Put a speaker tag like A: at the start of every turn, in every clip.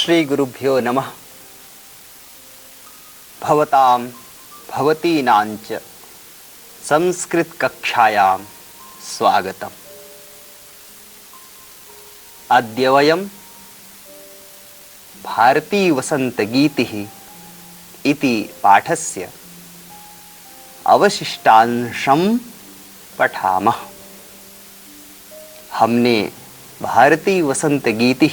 A: श्री गुरुभ्यो नमः। भवतां भवतीनांच संस्कृत कक्षायां स्वागतम्। अद्य वयं भारती वसन्तगीतिः इति पाठस्य अवशिष्टांशं पठामः। हमने भारती वसन्तगीतिः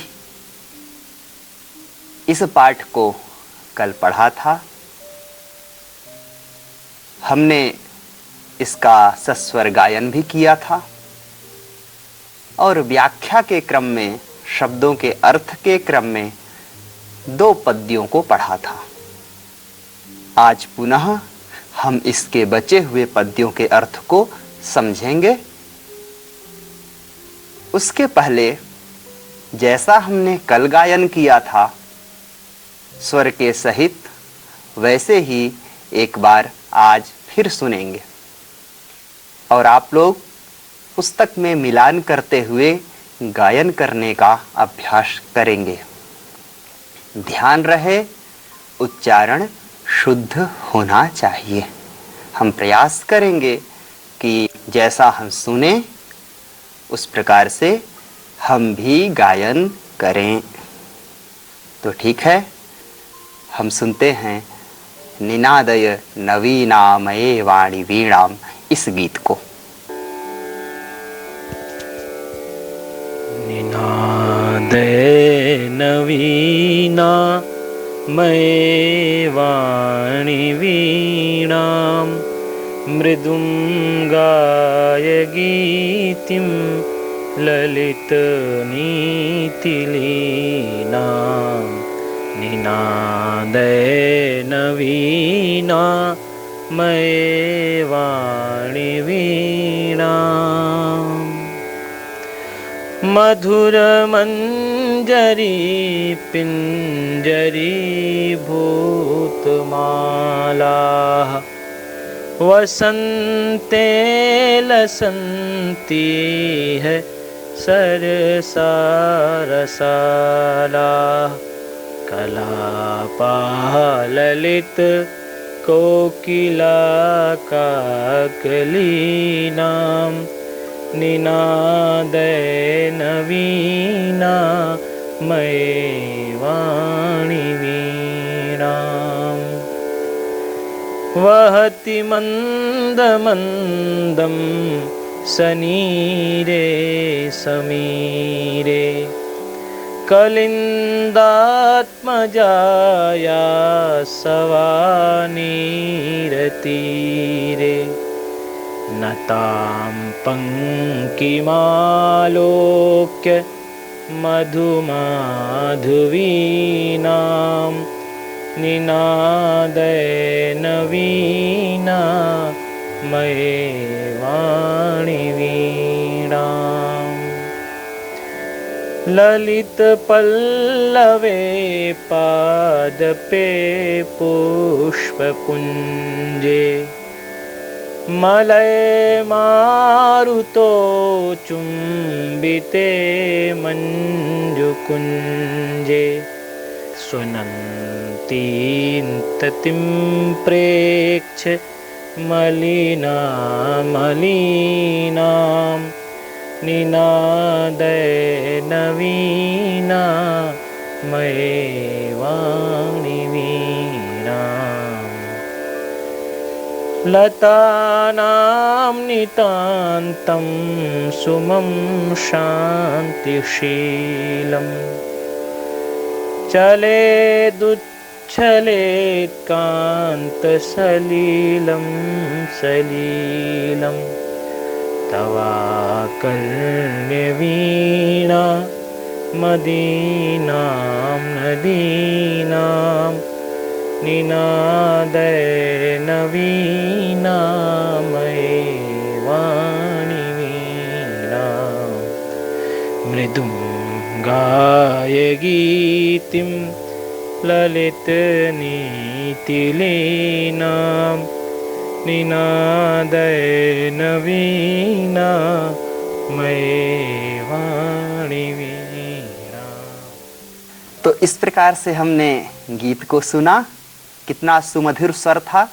A: इस पाठ को कल पढ़ा था। हमने इसका सस्वर गायन भी किया था और व्याख्या के क्रम में, शब्दों के अर्थ के क्रम में 2 पद्यों को पढ़ा था। आज पुनः हम इसके बचे हुए पद्यों के अर्थ को समझेंगे। उसके पहले जैसा हमने कल गायन किया था स्वर के सहित, वैसे ही एक बार आज फिर सुनेंगे और आप लोग पुस्तक में मिलान करते हुए गायन करने का अभ्यास करेंगे। ध्यान रहे, उच्चारण शुद्ध होना चाहिए। हम प्रयास करेंगे कि जैसा हम सुने उस प्रकार से हम भी गायन करें। तो ठीक है, हम सुनते हैं निनादय नवीनामये वाणी वीणाम इस गीत को।
B: निनादय नवीना मये वाणी वीणाम मृदुंगाय गीतिम ललित नीतिलीनाम निनादय नवीना मये वाणी वीणाम मधुर मंजरी पिंजरी भूतमाला वसंते लसंती है सरसा रसाला कलापा ललित कोकिला काकलीनाम निनादय नवीना मये वाणी वीणाम वहति मंद मंदम सनीरे समीरे कलिंदात्मजाया सवानीरतीरे नतां पंकिमालोक्य मधुमाधुवीनां निनादय नवीना मये वाणी वीणाम ललित पल्लवे पादपे पुष्पपुञ्जे मलय मारुतो चुम्बिते मञ्जुकुञ्जे स्वनन्तीं ततिं प्रेक्ष्य मलिनामलीनां निनादय नवीना मये वाणी वीणाम लतानां नितान्तं सुमं शान्तिशीलम् चलेदुच्छलेत्कान्तसलीलं सलीलं तवाकर्ण्यवीणा मदीनां नदीनां निनादय नवीना मये वाणी वीणाम मृदुंगाय गीतिं ललित नीतिलीनां निनादय नवीना मये वाणी वीणा।
A: तो इस प्रकार से हमने गीत को सुना, कितना सुमधुर स्वर था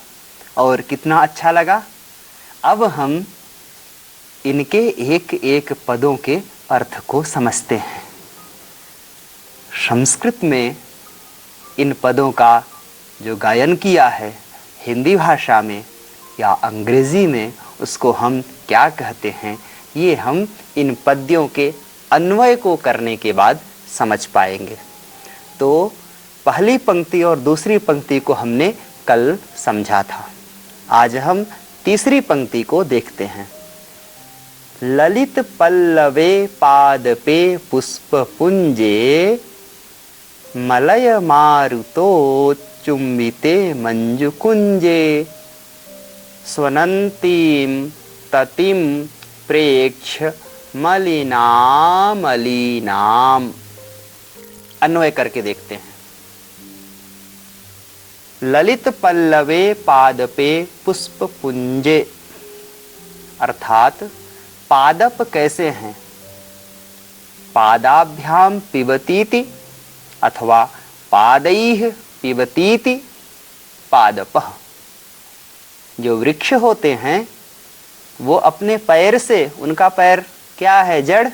A: और कितना अच्छा लगा। अब हम इनके एक एक पदों के अर्थ को समझते हैं। संस्कृत में इन पदों का जो गायन किया है हिंदी भाषा में या अंग्रेजी में, उसको हम क्या कहते हैं, ये हम इन पद्यों के अन्वय को करने के बाद समझ पाएंगे। तो पहली पंक्ति और दूसरी पंक्ति को हमने कल समझा था। आज हम तीसरी पंक्ति को देखते हैं। ललित पल्लवे पादपे पुष्प पुंजे मलय मारुतो चुम्बिते मंजुकुंजे स्वनंतीम ततिम प्रेक्ष मलिनाम। अन्वय करके देखते हैं। ललित पल्लवे पादपे पुष्प पुंजे, अर्थात पादप कैसे हैं? पादाभ्याम पिबतीति अथवा पादैः पिबतीति पादपः। जो वृक्ष होते हैं वो अपने पैर से, उनका पैर क्या है? जड़।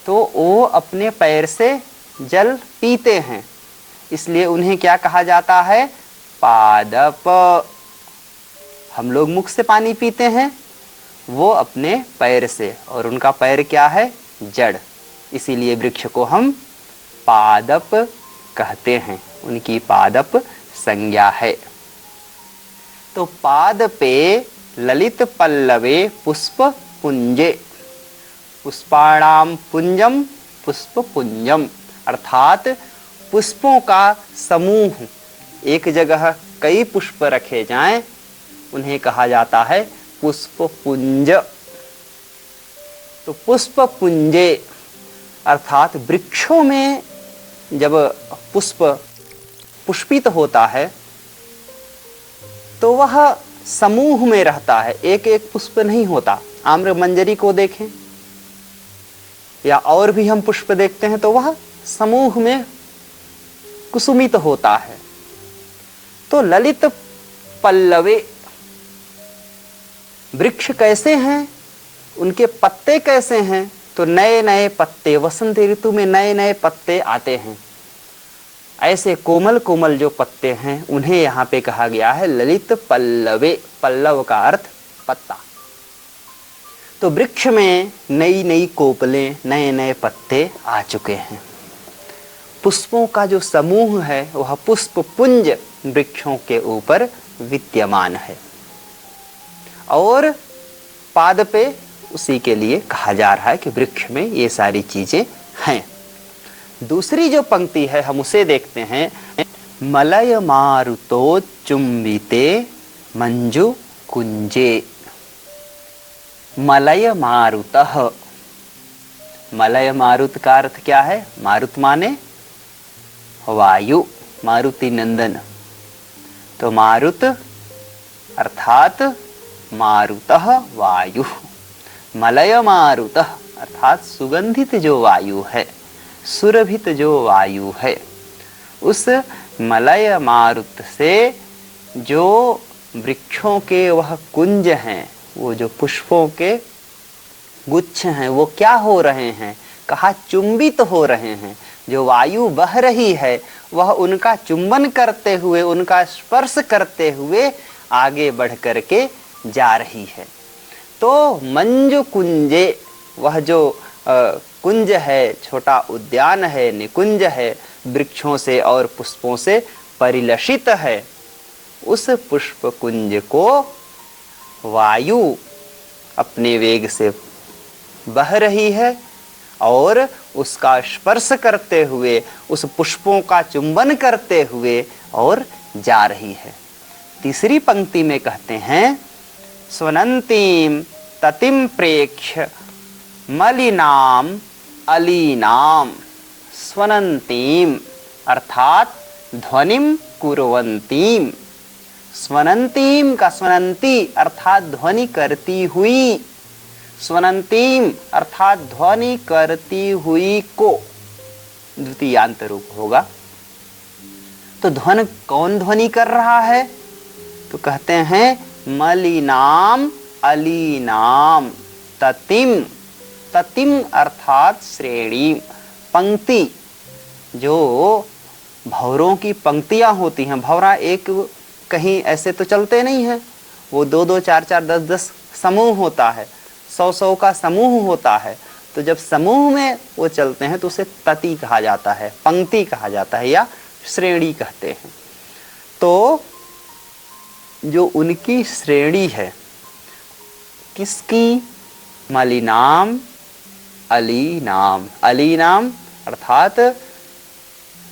A: तो वो अपने पैर से जल पीते हैं, इसलिए उन्हें क्या कहा जाता है? पादप। हम लोग मुख से पानी पीते हैं, वो अपने पैर से, और उनका पैर क्या है? जड़। इसीलिए वृक्ष को हम पादप कहते हैं, उनकी पादप संज्ञा है। तो पादपे ललित पल्लवे पुष्प पुंजे, पुष्पाणाम पुंजम पुष्प पुंजम, अर्थात पुष्पों का समूह। एक जगह कई पुष्प रखे जाएं, उन्हें कहा जाता है पुष्प पुंज। तो पुष्प पुंजे अर्थात वृक्षों में जब पुष्प पुष्पित होता है तो वह समूह में रहता है, एक एक पुष्प नहीं होता। आम्र मंजरी को देखें या और भी हम पुष्प देखते हैं तो वह समूह में कुसुमित होता है। तो ललित पल्लवे, वृक्ष कैसे हैं, उनके पत्ते कैसे हैं? तो नए नए पत्ते, वसंत ऋतु में नए नए पत्ते आते हैं। ऐसे कोमल कोमल जो पत्ते हैं उन्हें यहाँ पे कहा गया है ललित पल्लवे। पल्लव का अर्थ पत्ता। तो वृक्ष में नई नई कोपलें, नए नए पत्ते आ चुके हैं। पुष्पों का जो समूह है वह पुष्प पुंज वृक्षों के ऊपर विद्यमान है, और पादपे उसी के लिए कहा जा रहा है कि वृक्ष में ये सारी चीजें हैं। दूसरी जो पंक्ति है हम उसे देखते हैं। मलय मारुतो चुम्बिते मंजु कुंजे। मलय मारुतः, मलय मारुत का अर्थ क्या है? मारुत माने वायु, मारुति नंदन। तो मारुत अर्थात मारुतः वायु। मलय मारुतः अर्थात सुगंधित जो वायु है, सुरभित जो वायु है, उस मलय मारुत से जो वृक्षों के वह कुंज हैं, वो जो पुष्पों के गुच्छ हैं, वो क्या हो रहे हैं? कहा चुंबित हो रहे हैं। जो वायु बह रही है वह उनका चुंबन करते हुए, उनका स्पर्श करते हुए आगे बढ़ करके जा रही है। तो मंजु कुंजे, वह जो कुंज है, छोटा उद्यान है, निकुंज है, वृक्षों से और पुष्पों से परिलक्षित है, उस पुष्प कुंज को वायु अपने वेग से बह रही है और उसका स्पर्श करते हुए, उस पुष्पों का चुंबन करते हुए और जा रही है। तीसरी पंक्ति में कहते हैं स्वनंतीम ततिम प्रेक्ष मलिनाम अलीनाम। स्वनंतीम अर्थात ध्वनिम कुर्वन्तीम। स्वनंतीम का स्वनंती अर्थात ध्वनि करती हुई, स्वनंतीम अर्थात ध्वनि करती हुई को द्वितीयांत रूप होगा, तो कौन ध्वनि कर रहा है? तो कहते हैं मलिनाम अलीनाम ततिम। ततिम अर्थात श्रेणी, पंक्ति। जो भौरों की पंक्तियां होती हैं, भौरा एक कहीं ऐसे तो चलते नहीं हैं, वो 2-2, 4-4, 10-10 समूह होता है, 100-100 का समूह होता है। तो जब समूह में वो चलते हैं तो उसे तति कहा जाता है, पंक्ति कहा जाता है या श्रेणी कहते हैं। तो जो उनकी श्रेणी है, किसकी? मलिनाम अलीनाम। अलीनाम अर्थात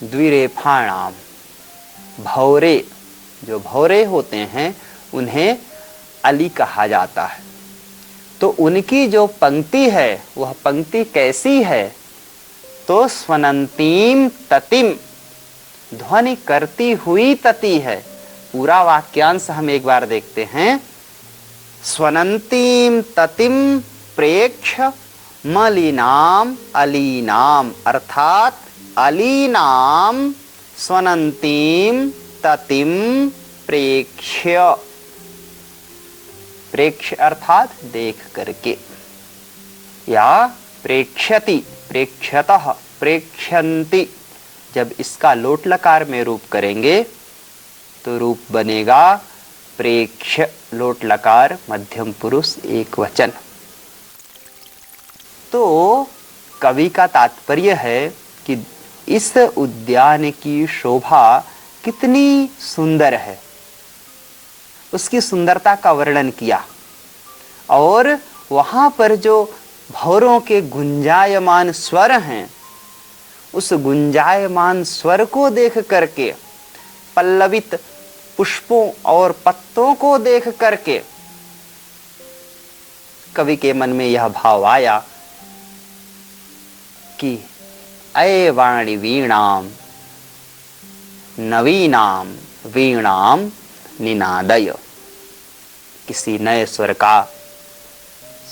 A: द्विरेफाणाम, भौरे। जो भौरे होते हैं उन्हें अली कहा जाता है। तो उनकी जो पंक्ति है वह पंक्ति कैसी है? तो स्वनंतीम ततिम, ध्वनि करती हुई तति है। पूरा वाक्यांश हम एक बार देखते हैं। स्वनंतीम ततिम प्रेक्ष्य मलिनाम अलीनाम, अर्थात अलीनाम स्वनंतीम ततिम प्रेक्ष्य। प्रेक्ष्य अर्थात देख करके, या प्रेक्ष्यति, प्रेक्ष्यतः, प्रेक्ष्यन्ति। जब इसका लोट लकार में रूप करेंगे तो रूप बनेगा प्रेक्ष्य, लोट लकार मध्यम पुरुष एक वचन। तो कवि का तात्पर्य है कि इस उद्यान की शोभा कितनी सुंदर है, उसकी सुंदरता का वर्णन किया। और वहां पर जो भौरों के गुंजायमान स्वर हैं, उस गुंजायमान स्वर को देख करके, पल्लवित पुष्पों और पत्तों को देख करके कवि के मन में यह भाव आया कि अये वाणी वीणाम नवीनाम वीणाम निनादय। किसी नए स्वर का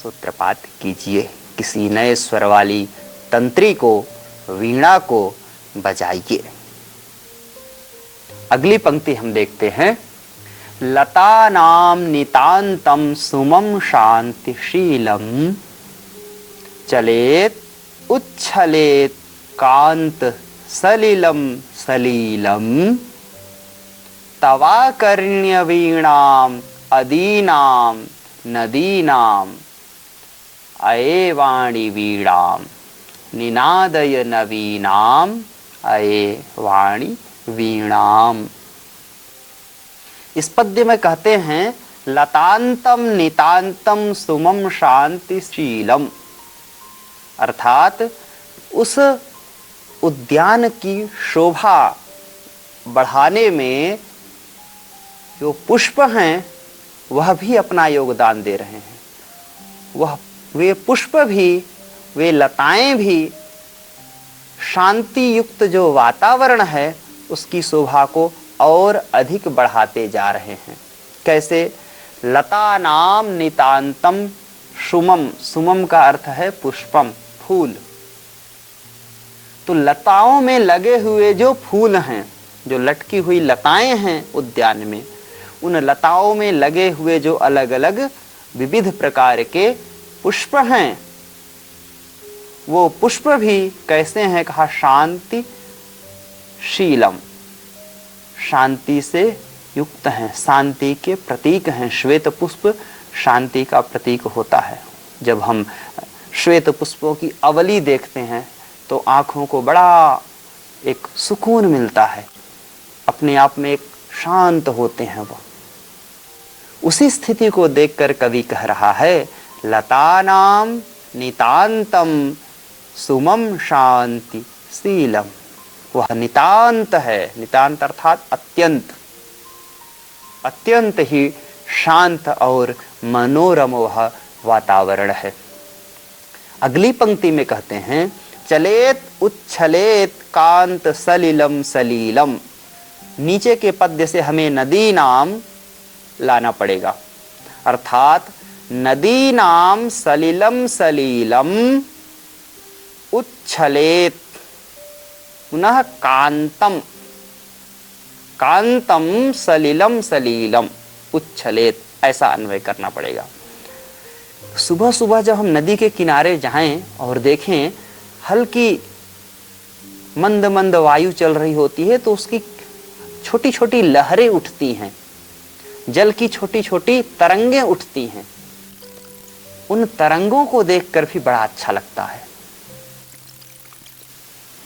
A: सूत्रपात कीजिए, किसी नए स्वर वाली तंत्री को, वीणा को बजाइए। अगली पंक्ति हम देखते हैं। लतानाम नितांतम सुमम शांतिशीलम चलेत उच्छलेत कांत सलिलम सलीलम तवाकर्ण्य वीणाम अदीनाम नदीनाम अये वाणी वीणाम निनादय नवीनाम अये वाणी वीणाम। इस पद्य में कहते हैं लतांतम नितांतम सुमम शांतिशीलम, अर्थात उस उद्यान की शोभा बढ़ाने में जो पुष्प हैं वह भी अपना योगदान दे रहे हैं। वे पुष्प भी, वे लताएं भी शांति युक्त जो वातावरण है उसकी शोभा को और अधिक बढ़ाते जा रहे हैं। कैसे? लता नाम नितांतम सुमम, सुमम का अर्थ है पुष्पम, फूल। तो लताओं में लगे हुए जो फूल हैं, जो लटकी हुई लताएं हैं उद्यान में, उन लताओं में लगे हुए जो अलग अलग विविध प्रकार के पुष्प हैं, वो पुष्प भी कैसे हैं? कहा शांति शीलम, शांति से युक्त हैं, शांति के प्रतीक हैं। श्वेत पुष्प शांति का प्रतीक होता है। जब हम श्वेत पुष्पों की अवली देखते हैं तो आंखों को बड़ा एक सुकून मिलता है, अपने आप में एक शांत होते हैं वो। उसी स्थिति को देखकर कवि कह रहा है लतानाम नितांतम सुमम शांति शीलम। वह नितांत है, नितांत अर्थात अत्यंत, अत्यंत ही शांत और मनोरम वह वातावरण है। अगली पंक्ति में कहते हैं चलेत उच्छलेत कांत सलिलम सलीलम। नीचे के पद्य से हमें नदी नाम लाना पड़ेगा, अर्थात नदी नाम सलिलम सलीलम उच्छलेत पुनः कांतम, कांतम सलिलम सलीलम उच्छलेत, ऐसा अन्वय करना पड़ेगा। सुबह सुबह जब हम नदी के किनारे जाएं और देखें हल्की मंद मंद वायु चल रही होती है, तो उसकी छोटी छोटी लहरें उठती हैं, जल की छोटी छोटी तरंगें उठती हैं। उन तरंगों को देखकर भी बड़ा अच्छा लगता है।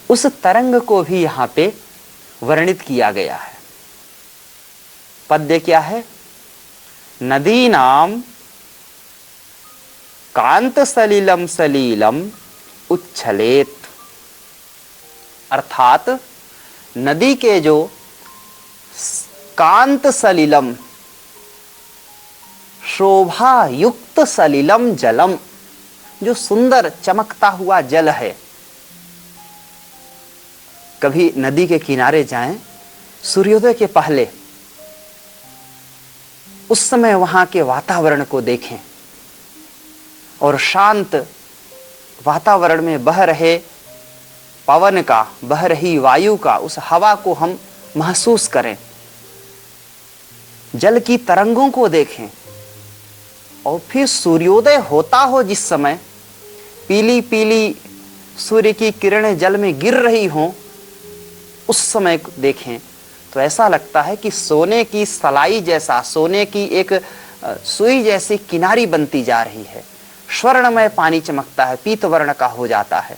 A: उस तरंग को भी यहां पे वर्णित किया गया है। पद्य क्या है? नदीनाम कांत सलिलम सलीलम उच्छलेत, अर्थात नदी के जो कांत सलिलम, शोभा युक्त सलिलम जलम, जो सुंदर चमकता हुआ जल है। कभी नदी के किनारे जाएं सूर्योदय के पहले, उस समय वहां के वातावरण को देखें और शांत वातावरण में बह रहे पवन का, बह रही वायु का, उस हवा को हम महसूस करें। जल की तरंगों को देखें और फिर सूर्योदय होता हो जिस समय पीली पीली सूर्य की किरणें जल में गिर रही हों, उस समय देखें तो ऐसा लगता है कि सोने की सलाई जैसा, सोने की एक सुई जैसी किनारी बनती जा रही है। स्वर्णमय पानी चमकता है, पीत वर्ण का हो जाता है।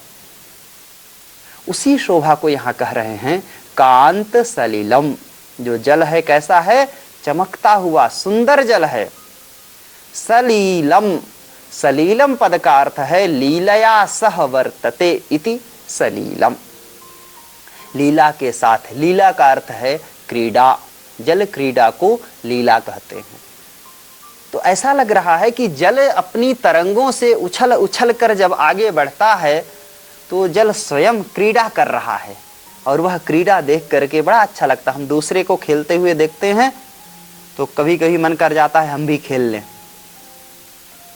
A: उसी शोभा को यहां कह रहे हैं कांत सलिलम। जो जल है कैसा है? चमकता हुआ सुंदर जल है। सलीलम, सलीलम पद का अर्थ है लीलया सह वर्तते इति सलीलम, लीला के साथ। लीला का अर्थ है क्रीड़ा, जल क्रीड़ा को लीला कहते हैं। तो ऐसा लग रहा है कि जल अपनी तरंगों से उछल उछल कर जब आगे बढ़ता है तो जल स्वयं क्रीड़ा कर रहा है, और वह क्रीड़ा देख करके बड़ा अच्छा लगता है। हम दूसरे को खेलते हुए देखते हैं तो कभी कभी मन कर जाता है हम भी खेल लें,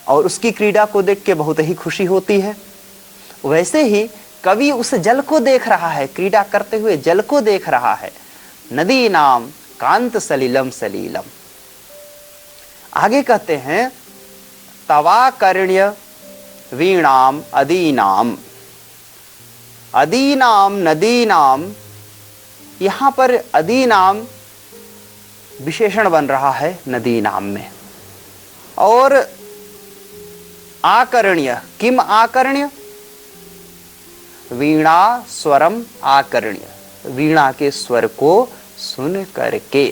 A: और उसकी क्रीड़ा को देख के बहुत ही खुशी होती है। वैसे ही कवि उस जल को देख रहा है, क्रीड़ा करते हुए जल को देख रहा है। नदी नाम कांत सलिलम सलीलम। आगे कहते हैं तवाकर्ण्य वीणाम अदीनाम। अदीनाम नदीनाम, यहां पर अदीनाम विशेषण बन रहा है नदी नाम में। और आकर्ण्य, किम आकर्ण्य? वीणा स्वरम आकर्ण्य, वीणा के स्वर को सुन करके।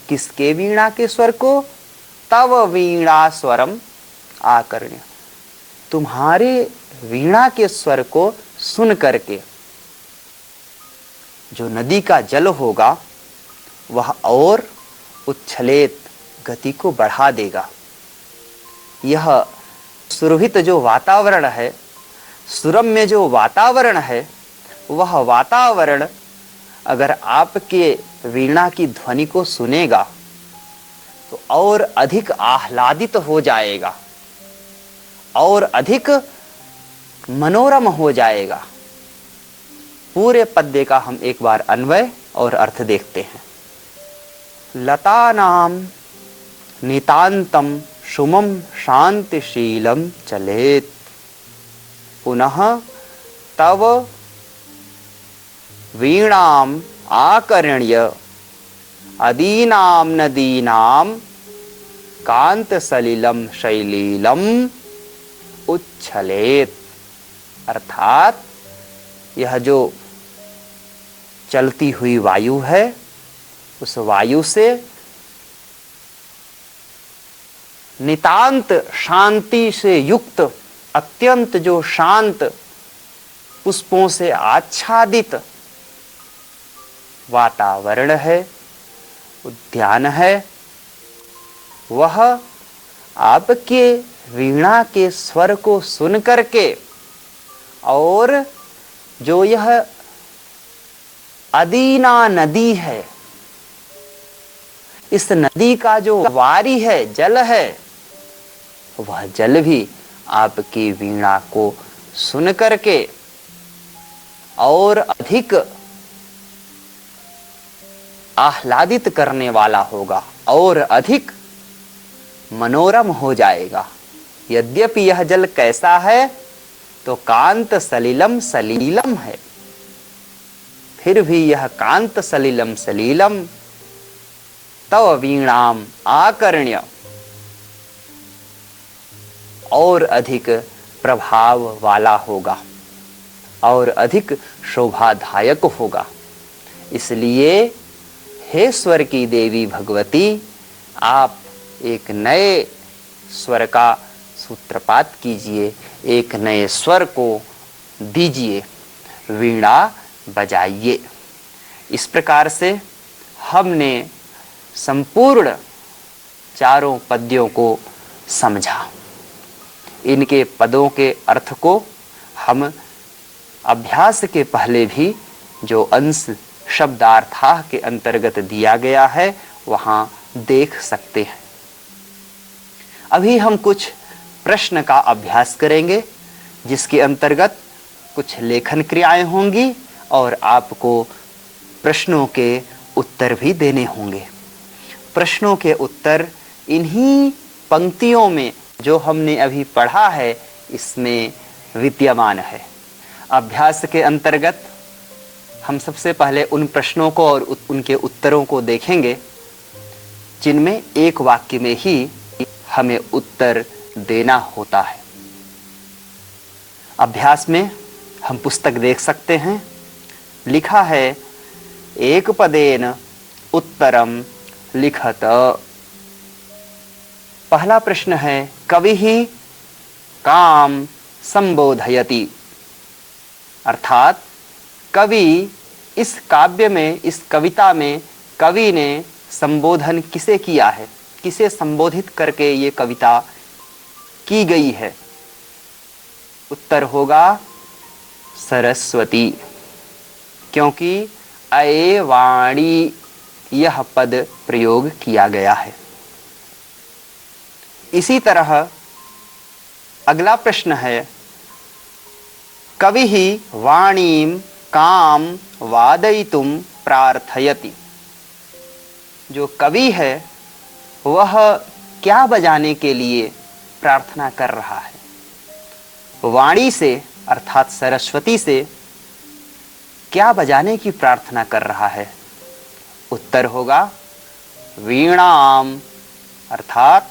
A: किसके वीणा के स्वर को? तव वीणा स्वरम आकर्ण्य, तुम्हारे वीणा के स्वर को सुन करके जो नदी का जल होगा वह और उच्छलेत, गति को बढ़ा देगा। यह सुरभित जो वातावरण है, सुरम्य जो वातावरण है, वह वातावरण अगर आपके वीणा की ध्वनि को सुनेगा तो और अधिक आह्लादित हो जाएगा, और अधिक मनोरम हो जाएगा। पूरे पद्य का हम एक बार अन्वय और अर्थ देखते हैं। लतानाम नितांतम शुमम शांतिशीलम चलेत, पुनः तव वीणाम आकर्ण्य अदीनाम नदीनाम कांत सलिलम शैलीलम उच्छलेत। अर्थात यह जो चलती हुई वायु है, उस वायु से नितांत शांति से युक्त, अत्यंत जो शांत पुष्पों से आच्छादित वातावरण है, उद्यान है, वह आपके वीणा के स्वर को सुन करके, और जो यह अदीना नदी है, इस नदी का जो वारी है, जल है, वह जल भी आपकी वीणा को सुन करके और अधिक आह्लादित करने वाला होगा और अधिक मनोरम हो जाएगा। यद्यपि यह जल कैसा है, तो कांत सलिलम सलीलम है, फिर भी यह कांत सलिलम सलीलम तव वीणाम आकर्ण्य और अधिक प्रभाव वाला होगा और अधिक शोभादायक होगा। इसलिए हे स्वर की देवी भगवती, आप एक नए स्वर का सूत्रपात कीजिए, एक नए स्वर को दीजिए, वीणा बजाइए। इस प्रकार से हमने संपूर्ण चारों पद्यों को समझा। इनके पदों के अर्थ को हम अभ्यास के पहले भी जो अंश शब्दार्थाह के अंतर्गत दिया गया है वहाँ देख सकते हैं। अभी हम कुछ प्रश्न का अभ्यास करेंगे, जिसके अंतर्गत कुछ लेखन क्रियाएं होंगी और आपको प्रश्नों के उत्तर भी देने होंगे। प्रश्नों के उत्तर इन्हीं पंक्तियों में जो हमने अभी पढ़ा है इसमें विद्यमान है। अभ्यास के अंतर्गत हम सबसे पहले उन प्रश्नों को और उनके उत्तरों को देखेंगे जिनमें एक वाक्य में ही हमें उत्तर देना होता है। अभ्यास में हम पुस्तक देख सकते हैं, लिखा है एक पदेन उत्तरम लिखत। पहला प्रश्न है कवि ही काम संबोधयति, अर्थात कवि इस काव्य में, इस कविता में कवि ने संबोधन किसे किया है, किसे संबोधित करके ये कविता की गई है। उत्तर होगा सरस्वती, क्योंकि अये वाणी यह पद प्रयोग किया गया है। इसी तरह अगला प्रश्न है कवि ही वाणीम काम वादयितुम प्रार्थयति, जो कवि है वह क्या बजाने के लिए प्रार्थना कर रहा है। वाणी से अर्थात सरस्वती से क्या बजाने की प्रार्थना कर रहा है। उत्तर होगा वीणाम, अर्थात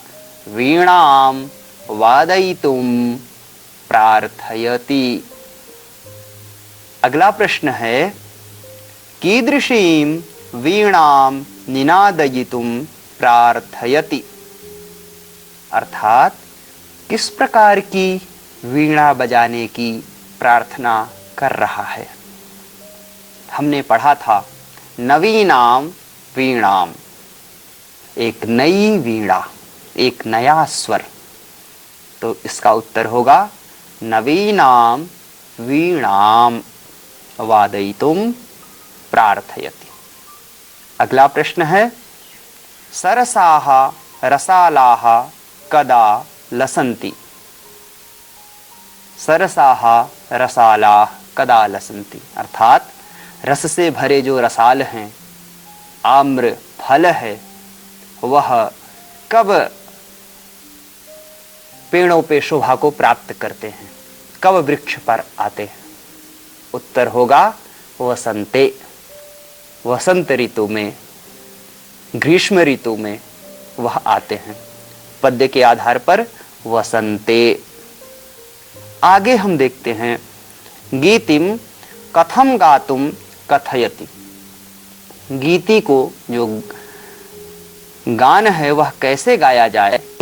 A: वीणाम वादयितुम प्रार्थयति। अगला प्रश्न है कीदृशीं वीणाम निनादयितुम प्रार्थयति, अर्थात किस प्रकार की वीणा बजाने की प्रार्थना कर रहा है। हमने पढ़ा था नवीनाम वीणाम, एक नई वीणा, एक नया स्वर, तो इसका उत्तर होगा नवीनाम वीणाम वादयितुम प्रार्थयति। अगला प्रश्न है सरसाः रसालाः कदा लसन्ति, सरसाः रसालाः कदा लसन्ति, अर्थात रस से भरे जो रसाल हैं, आम्र फल है, वह कब पेड़ों पे शोभा को प्राप्त करते हैं, कब वृक्ष पर आते हैं। उत्तर होगा वसंते, वसंत ऋतु में, ग्रीष्म ऋतु में वह आते हैं। पद्य के आधार पर वसंते। आगे हम देखते हैं गीतिम कथम गातुम कथयति, गीति को जो गान है वह कैसे गाया जाए